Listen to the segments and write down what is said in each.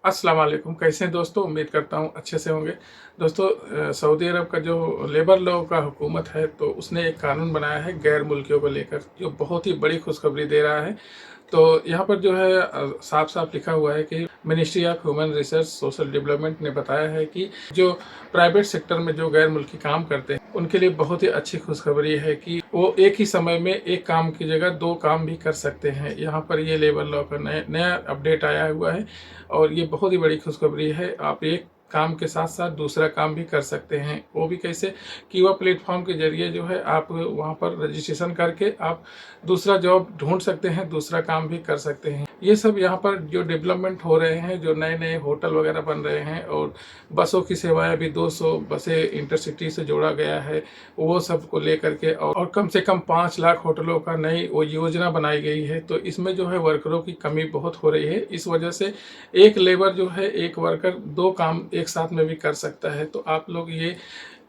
अस्सलाम वालेकुम। कैसे हैं दोस्तों? उम्मीद करता हूँ अच्छे से होंगे। दोस्तों, सऊदी अरब का जो लेबर लॉ का हुकूमत है, तो उसने एक कानून बनाया है गैर मुल्कियों को लेकर, जो बहुत ही बड़ी खुशखबरी दे रहा है। तो यहाँ पर जो है साफ साफ लिखा हुआ है कि ministry of human research social development ने बताया है कि जो प्राइवेट सेक्टर में जो गैर मुल्की काम करते हैं उनके लिए बहुत ही अच्छी खुशखबरी है कि वो एक ही समय में एक काम की जगह दो काम भी कर सकते हैं। यहाँ पर ये लेबर लॉ का नया नया अपडेट आया हुआ है और ये बहुत ही बड़ी खुशखबरी है। आप एक काम के साथ साथ दूसरा काम भी कर सकते हैं। वो भी कैसे? कीवा प्लेटफॉर्म के जरिए जो है आप वहाँ पर रजिस्ट्रेशन करके आप दूसरा जॉब ढूंढ सकते हैं, दूसरा काम भी कर सकते हैं। ये सब यहाँ पर जो डेवलपमेंट हो रहे हैं, जो नए नए होटल वगैरह बन रहे हैं और बसों की सेवाएं भी 200 बसें इंटरसिटी से जोड़ा गया है, वो सब को लेकर के और कम से कम 5 लाख होटलों का नई वो योजना बनाई गई है। तो इसमें जो है वर्करों की कमी बहुत हो रही है। इस वजह से एक लेबर जो है, एक वर्कर दो काम एक साथ में भी कर सकता है। तो आप लोग ये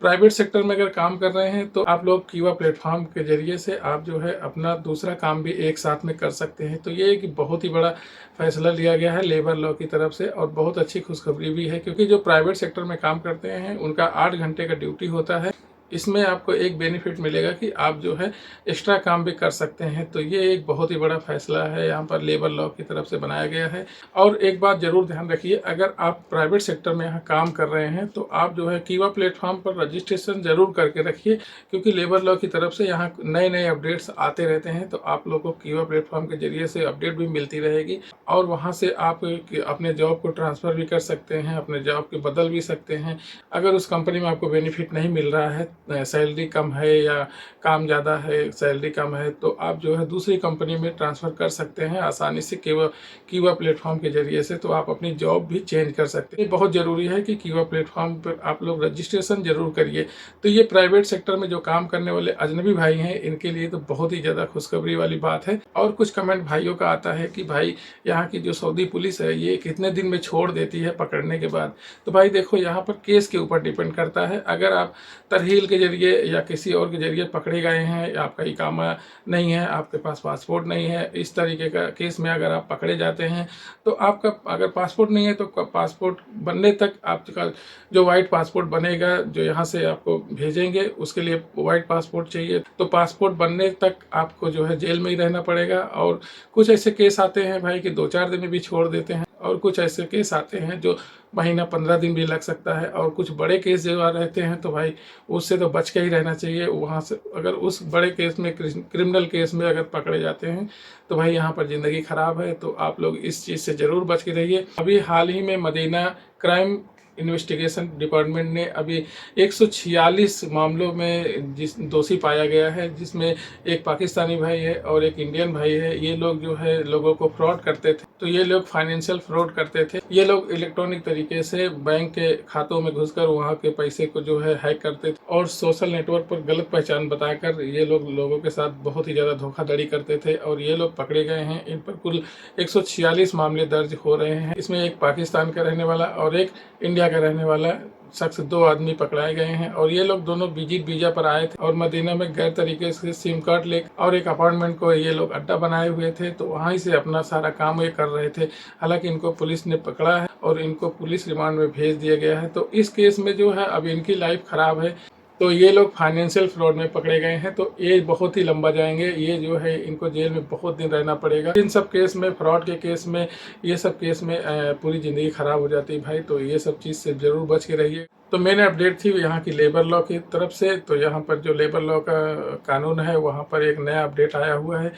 प्राइवेट सेक्टर में अगर काम कर रहे हैं तो आप लोग कीवा प्लेटफॉर्म के जरिए से आप जो है अपना दूसरा काम भी एक साथ में कर सकते हैं। तो ये एक बहुत ही बड़ा फैसला लिया गया है लेबर लॉ की तरफ से और बहुत अच्छी खुशखबरी भी है, क्योंकि जो प्राइवेट सेक्टर में काम करते हैं उनका 8 घंटे का ड्यूटी होता है। इसमें आपको एक बेनिफिट मिलेगा कि आप जो है एक्स्ट्रा काम भी कर सकते हैं। तो ये एक बहुत ही बड़ा फैसला है, यहाँ पर लेबर लॉ की तरफ से बनाया गया है। और एक बात जरूर ध्यान रखिए, अगर आप प्राइवेट सेक्टर में यहाँ काम कर रहे हैं तो आप जो है कीवा प्लेटफॉर्म पर रजिस्ट्रेशन जरूर करके रखिए, क्योंकि लेबर लॉ की तरफ से यहाँ नए नए अपडेट्स आते रहते हैं। तो आप लोगों को कीवा प्लेटफॉर्म के जरिए से अपडेट भी मिलती रहेगी और वहाँ से आप अपने जॉब को ट्रांसफ़र भी कर सकते हैं, अपने जॉब के बदल भी सकते हैं। अगर उस कंपनी में आपको बेनिफिट नहीं मिल रहा है, सैलरी कम है या काम ज़्यादा है, सैलरी कम है, तो आप जो है दूसरी कंपनी में ट्रांसफ़र कर सकते हैं आसानी से कीवा प्लेटफॉर्म के जरिए से। तो आप अपनी जॉब भी चेंज कर सकते हैं। बहुत ज़रूरी है कि कीवा प्लेटफॉर्म पर आप लोग रजिस्ट्रेशन जरूर करिए। तो ये प्राइवेट सेक्टर में जो काम करने वाले अजनबी भाई हैं, इनके लिए तो बहुत ही ज़्यादा खुशखबरी वाली बात है। और कुछ कमेंट भाइयों का आता है कि भाई यहाँ की जो सऊदी पुलिस है ये कितने दिन में छोड़ देती है पकड़ने के बाद। तो भाई देखो, यहाँ पर केस के ऊपर डिपेंड करता है। अगर आप तरहील के जरिए या किसी और के जरिए पकड़े गए हैं, आपका इकामा नहीं है, आपके पास पासपोर्ट नहीं है, इस तरीके का केस में अगर आप पकड़े जाते हैं तो आपका अगर पासपोर्ट नहीं है तो पासपोर्ट बनने तक आपका जो वाइट पासपोर्ट बनेगा, जो यहाँ से आपको भेजेंगे, उसके लिए वाइट पासपोर्ट चाहिए। तो पासपोर्ट बनने तक आपको जो है जेल में ही रहना पड़ेगा। और कुछ ऐसे केस आते हैं भाई कि 2-4 दिन में भी छोड़ देते हैं, और कुछ ऐसे केस आते हैं जो महीना 15 दिन भी लग सकता है। और कुछ बड़े केस जो रहते हैं तो भाई उससे तो बच के ही रहना चाहिए। वहाँ से अगर उस बड़े केस में, क्रिमिनल केस में अगर पकड़े जाते हैं तो भाई यहाँ पर ज़िंदगी ख़राब है। तो आप लोग इस चीज़ से ज़रूर बच के रहिए। अभी हाल ही में मदीना क्राइम इन्वेस्टिगेशन डिपार्टमेंट ने अभी 146 मामलों में जिस दोषी पाया गया है, जिसमें एक पाकिस्तानी भाई है और एक इंडियन भाई है। ये लोग जो है लोगों को फ्रॉड करते थे। तो ये लोग फाइनेंशियल फ्रॉड करते थे। ये लोग इलेक्ट्रॉनिक तरीके से बैंक के खातों में घुसकर वहाँ के पैसे को जो है हैक करते थे और सोशल नेटवर्क पर गलत पहचान बताकर ये लोग लोगों के साथ बहुत ही ज़्यादा धोखाधड़ी करते थे और ये लोग पकड़े गए हैं। इन पर कुल 146 मामले दर्ज हो रहे हैं। इसमें एक पाकिस्तान का रहने वाला और एक इंडिया का रहने वाला शख्स, 2 आदमी पकड़ाए गए हैं। और ये लोग दोनों विजिट वीजा पर आए थे और मदीना में गैर तरीके से सिम कार्ड ले और एक अपार्टमेंट को ये लोग अड्डा बनाए हुए थे। तो वहीं से अपना सारा काम ये कर रहे थे। हालांकि इनको पुलिस ने पकड़ा है और इनको पुलिस रिमांड में भेज दिया गया है। तो इस केस में जो है अब इनकी लाइफ खराब है। तो ये लोग फाइनेंशियल फ्रॉड में पकड़े गए हैं। तो ये बहुत ही लंबा जाएंगे, ये जो है इनको जेल में बहुत दिन रहना पड़ेगा। इन सब केस में, फ्रॉड के केस में, ये सब केस में पूरी ज़िंदगी ख़राब हो जाती है भाई। तो ये सब चीज़ से ज़रूर बच के रहिए। तो मैंने अपडेट थी यहाँ की लेबर लॉ की तरफ से। तो यहाँ पर जो लेबर लॉ का कानून है वहाँ पर एक नया अपडेट आया हुआ है।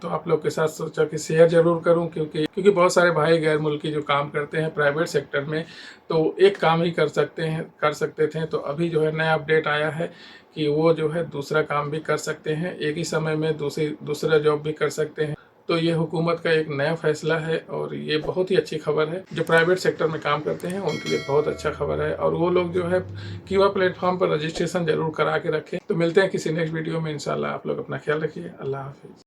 तो आप लोग के साथ सोचा कि शेयर जरूर करूं, क्योंकि बहुत सारे भाई गैर मुल्की जो काम करते हैं प्राइवेट सेक्टर में, तो एक काम ही कर सकते थे। तो अभी जो है नया अपडेट आया है कि वो जो है दूसरा काम भी कर सकते हैं, एक ही समय में दूसरा जॉब भी कर सकते हैं। तो ये हुकूमत का एक नया फैसला है और ये बहुत ही अच्छी खबर है। जो प्राइवेट सेक्टर में काम करते हैं उनके लिए बहुत अच्छा खबर है। और वो लोग जो है कीवा प्लेटफॉर्म पर रजिस्ट्रेशन जरूर करा के रखें। तो मिलते हैं किसी नेक्स्ट वीडियो में इंशाल्लाह। आप लोग अपना ख्याल रखिए। अल्लाह हाफिज़।